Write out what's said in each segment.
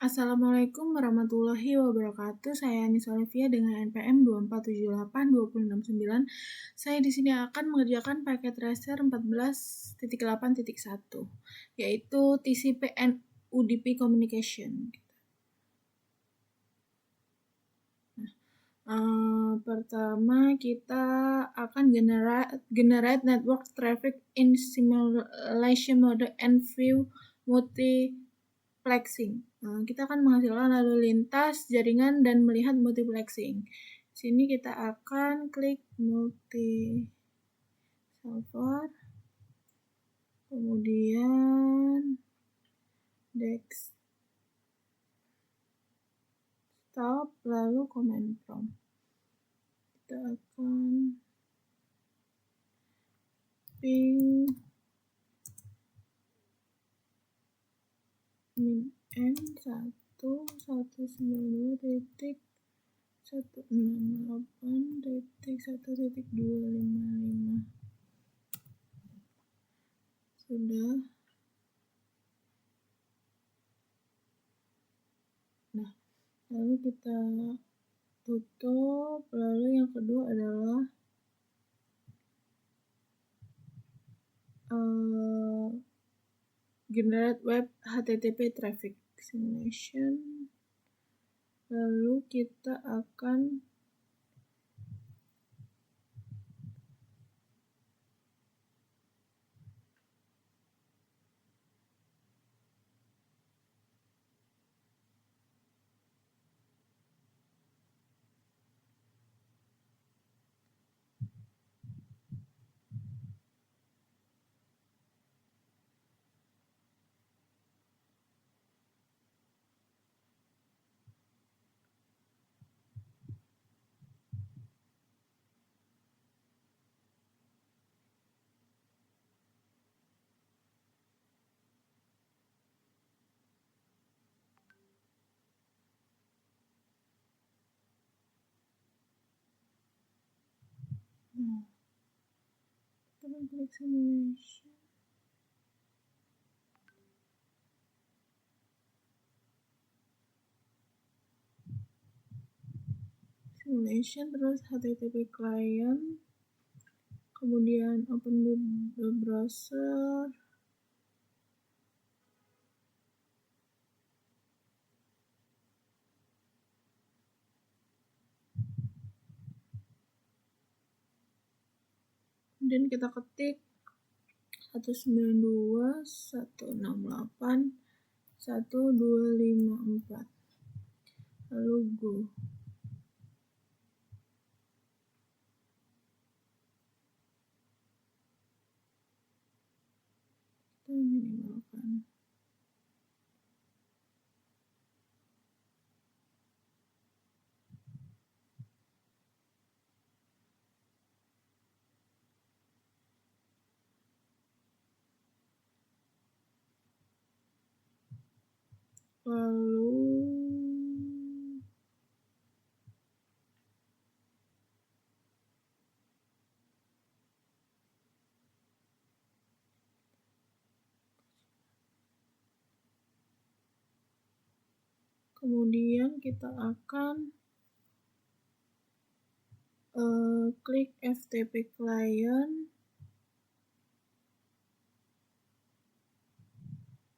Assalamualaikum warahmatullahi wabarakatuh. Saya Anis Olivia dengan NPM 24782069. Saya di sini akan mengerjakan paket tracer 14.8.1, yaitu TCP and UDP Communication. Pertama kita akan generate network traffic in simulation mode and view multiplexing. Kita akan menghasilkan lalu lintas jaringan dan melihat multiplexing. Sini kita akan klik multi solver, kemudian desktop, lalu command prompt. Kita akan ping min 1.168.1.255. Sudah. Nah, lalu kita tutup. Lalu yang kedua adalah generate web HTTP traffic simulation. Lalu kita akan klik simulation. Terus HTTP client, kemudian open the browser, kemudian kita ketik 192.168.1.254, lalu go. Kita minimalkan. Lalu kemudian kita akan klik FTP client,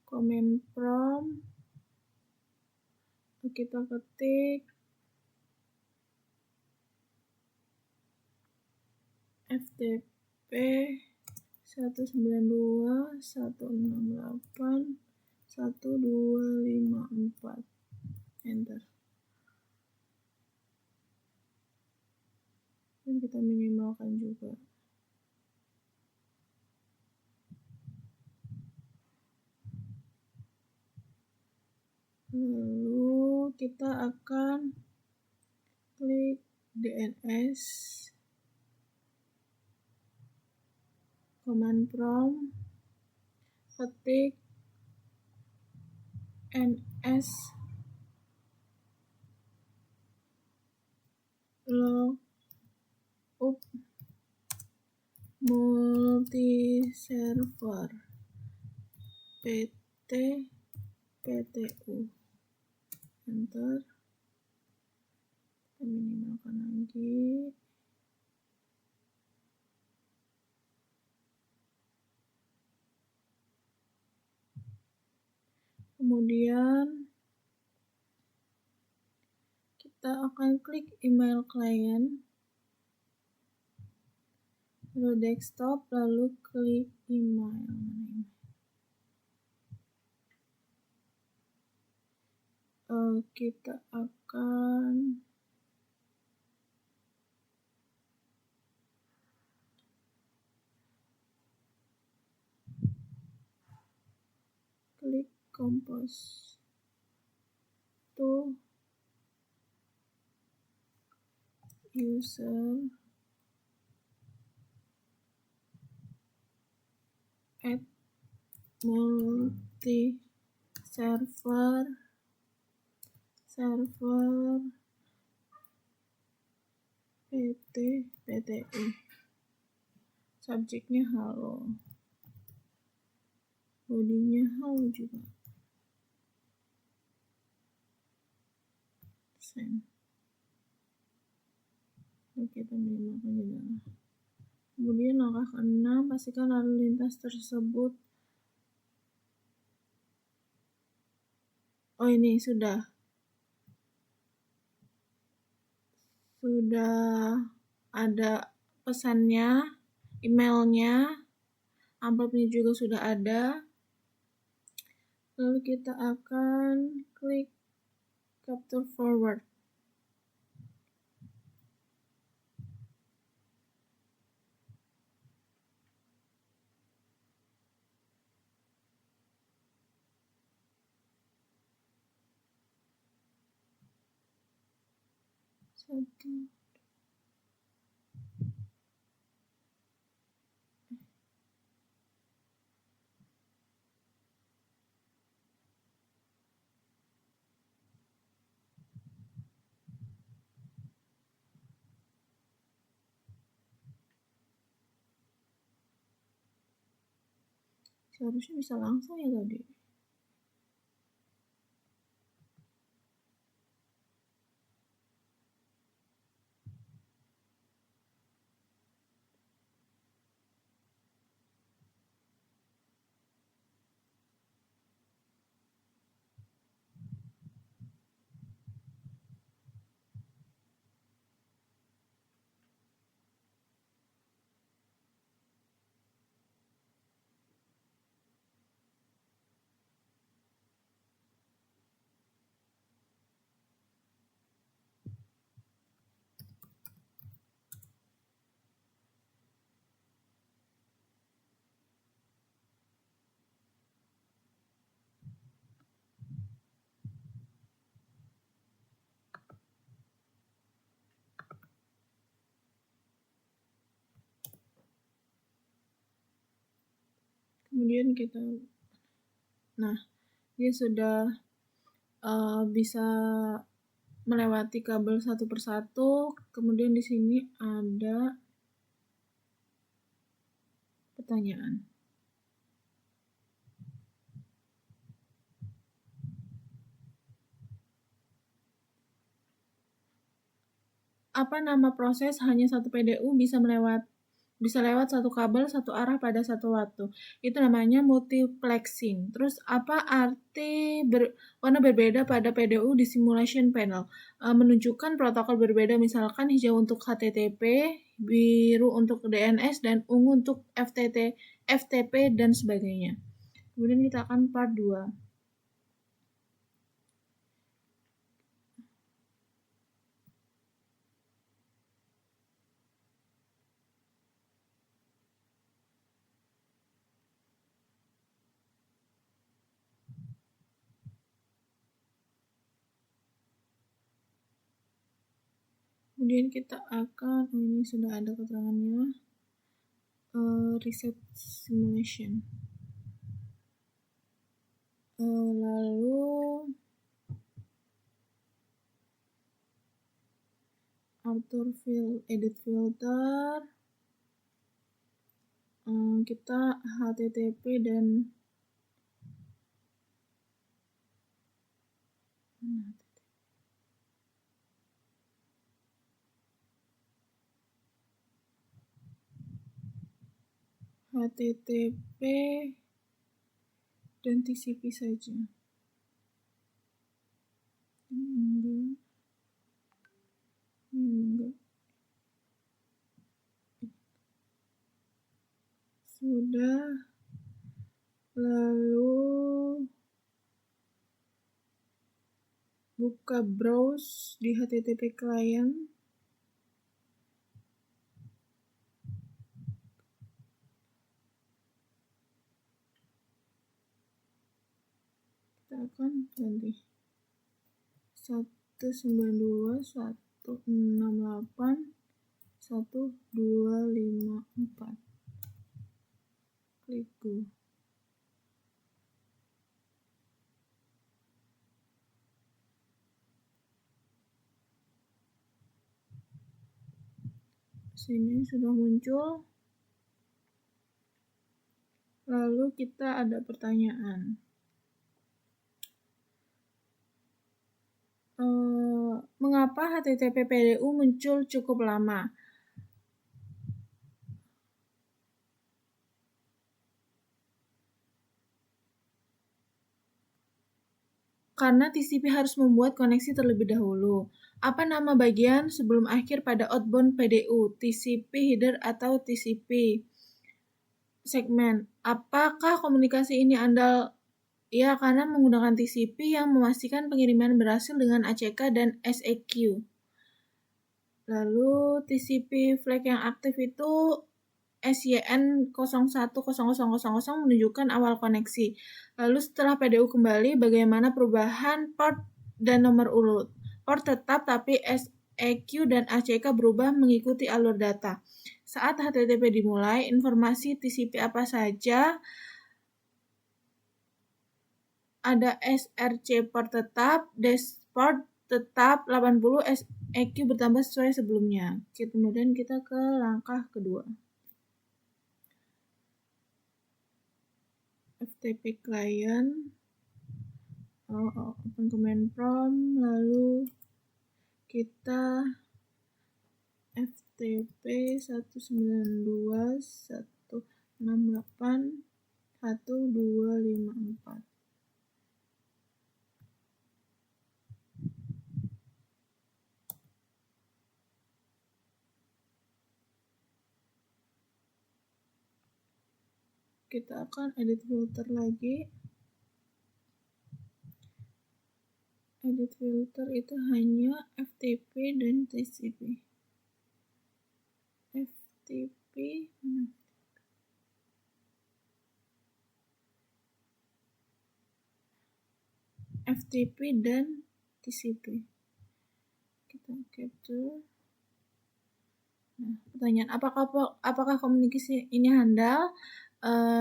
command prompt, kita ketik FTP 192.168.1.254, enter. Dan kita minimalkan juga. Lalu kita akan klik DNS, command prompt, ketik ns lookup multiserver PTU. enter, kita minimalkan lagi. Kemudian kita akan klik email client, lalu desktop, lalu klik email. Kita akan klik compose to user add multi server PTU, subjeknya halo, bodinya halo juga, send. Oke, kita minimalkan jendela. Kemudian langkah ke-6, pastikan lalu lintas tersebut. Oh, ini sudah ada pesannya, emailnya, amplopnya juga sudah ada. Lalu kita akan klik capture forward. Seharusnya bisa langsung ya tadi. Kemudian dia sudah bisa melewati kabel satu persatu. Kemudian di sini ada pertanyaan. Apa nama proses hanya satu PDU bisa lewat satu kabel satu arah pada satu waktu? Itu namanya multiplexing. Terus apa arti warna berbeda pada PDU di simulation panel? Menunjukkan protokol berbeda, misalkan hijau untuk HTTP, biru untuk DNS, dan ungu untuk FTP dan sebagainya. Kemudian kita akan part 2. Kemudian kita akan, ini sudah ada keterangannya, reset simulation. Lalu edit filter, kita HTTP dan HTTP dan TCP saja. Enggak. Sudah. Lalu buka browse di HTTP client. Kita akan ganti 192.168.1254. Klik go. Sini sudah muncul. Lalu kita ada pertanyaan. Mengapa HTTP PDU muncul cukup lama? Karena TCP harus membuat koneksi terlebih dahulu. Apa nama bagian sebelum akhir pada outbound PDU? TCP header atau TCP segmen? Apakah komunikasi ini andal? Ya, karena menggunakan TCP yang memastikan pengiriman berhasil dengan ACK dan SEQ. Lalu TCP flag yang aktif itu SYN 010000 menunjukkan awal koneksi. Lalu setelah PDU kembali, bagaimana perubahan port dan nomor urut? Port tetap, tapi SEQ dan ACK berubah mengikuti alur data. Saat HTTP dimulai, informasi TCP apa saja? Ada SRC port tetap, dashboard tetap 80, SEQ bertambah sesuai sebelumnya. Kemudian kita ke langkah kedua. FTP client, open command prompt, lalu kita FTP 192.168.1254. Kita akan edit filter lagi. Edit filter itu hanya FTP dan TCP. FTP mana? FTP dan TCP. Kita capture. Nah, pertanyaan, apakah komunikasi ini handal?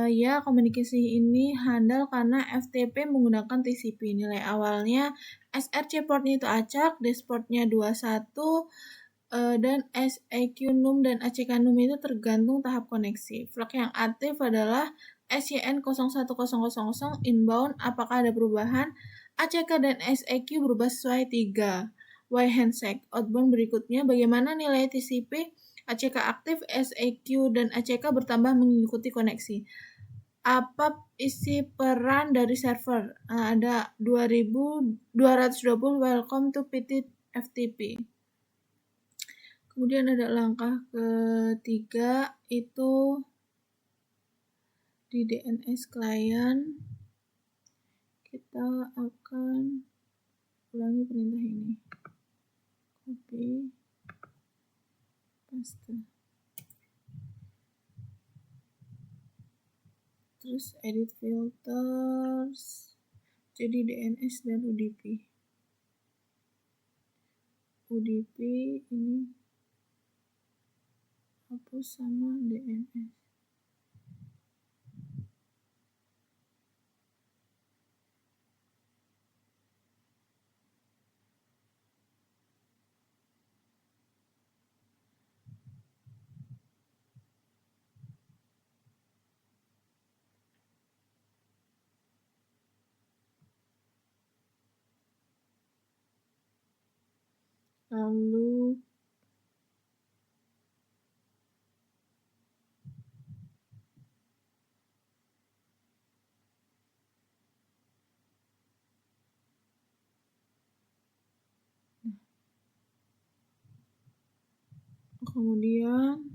Ya, komunikasi ini handal karena FTP menggunakan TCP. Nilai awalnya SRC portnya itu acak, dashboardnya 21, dan SEQ num dan ACK num itu tergantung tahap koneksi. Flag yang aktif adalah SYN 01000 inbound. Apakah ada perubahan? ACK dan SEQ berubah sesuai 3. Y handshake. Outbound berikutnya, bagaimana nilai TCP? ACK aktif, SEQ dan ACK bertambah mengikuti koneksi. Apa isi peran dari server? Ada 2220 welcome to PT FTP. Kemudian ada langkah ketiga, itu di DNS client. Kita akan ulangi perintah ini. Copy, paste. Terus edit filters, jadi DNS dan UDP. UDP ini hapus sama DNS. Lalu Kemudian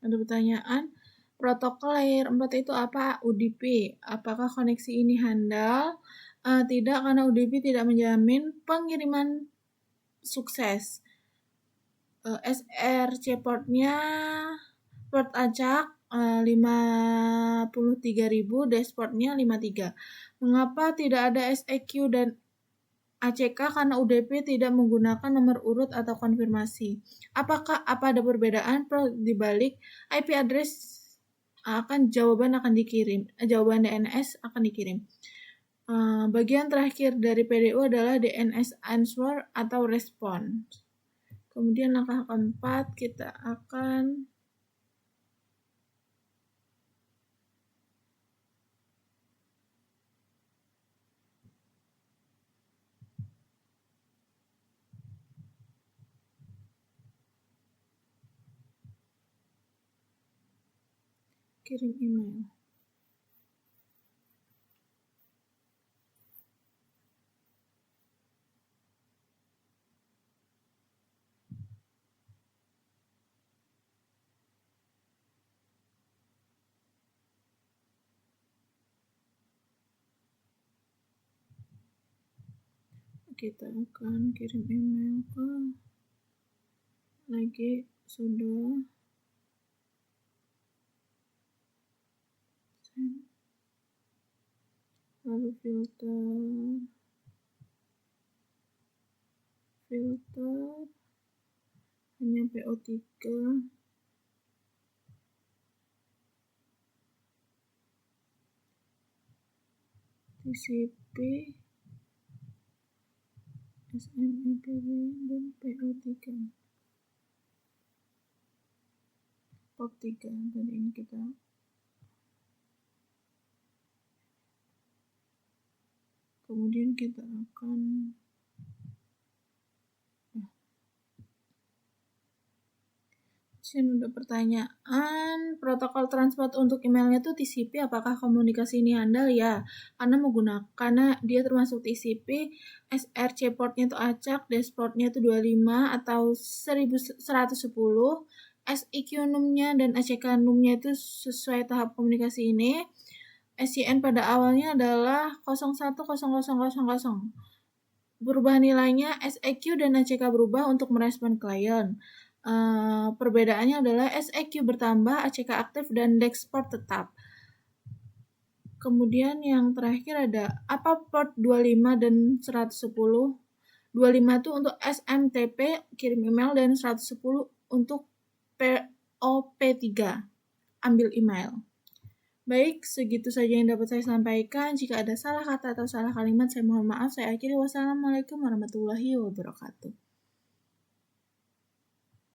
ada pertanyaan, protokol layer 4 itu apa? UDP. Apakah koneksi ini handal? Tidak, karena UDP tidak menjamin pengiriman sukses. SRC portnya port acak 53.000, dashboardnya 53. Mengapa tidak ada SEQ dan ACK? Karena UDP tidak menggunakan nomor urut atau konfirmasi. Apa ada perbedaan di balik IP address jawaban DNS akan dikirim. Bagian terakhir dari PDU adalah DNS answer atau response. Kemudian langkah keempat kita akan kirim email. Kita akan kirim email ke lagi sudah send, lalu filter hanya PO3, TCP, SNMPB, dan PO3. POP 3 tadi ini kita kemudian kita akan sini ada pertanyaan, protokol transport untuk emailnya tuh TCP, apakah komunikasi ini handal? Ya, karena dia termasuk TCP, SRC portnya itu acak, dashboardnya itu 25 atau 1110, SEQ numnya dan ACK numnya itu sesuai tahap komunikasi ini. SCN pada awalnya adalah 010000. Berubah nilainya, SEQ dan ACK berubah untuk merespon klien. Perbedaannya adalah SEQ bertambah, ACK aktif, dan dashboard tetap. Kemudian yang terakhir ada apa port 25 dan 110? 25 itu untuk SMTP, kirim email, dan 110 untuk POP3, ambil email. Baik, segitu saja yang dapat saya sampaikan. Jika ada salah kata atau salah kalimat, saya mohon maaf. Saya akhiri. Wassalamualaikum warahmatullahi wabarakatuh.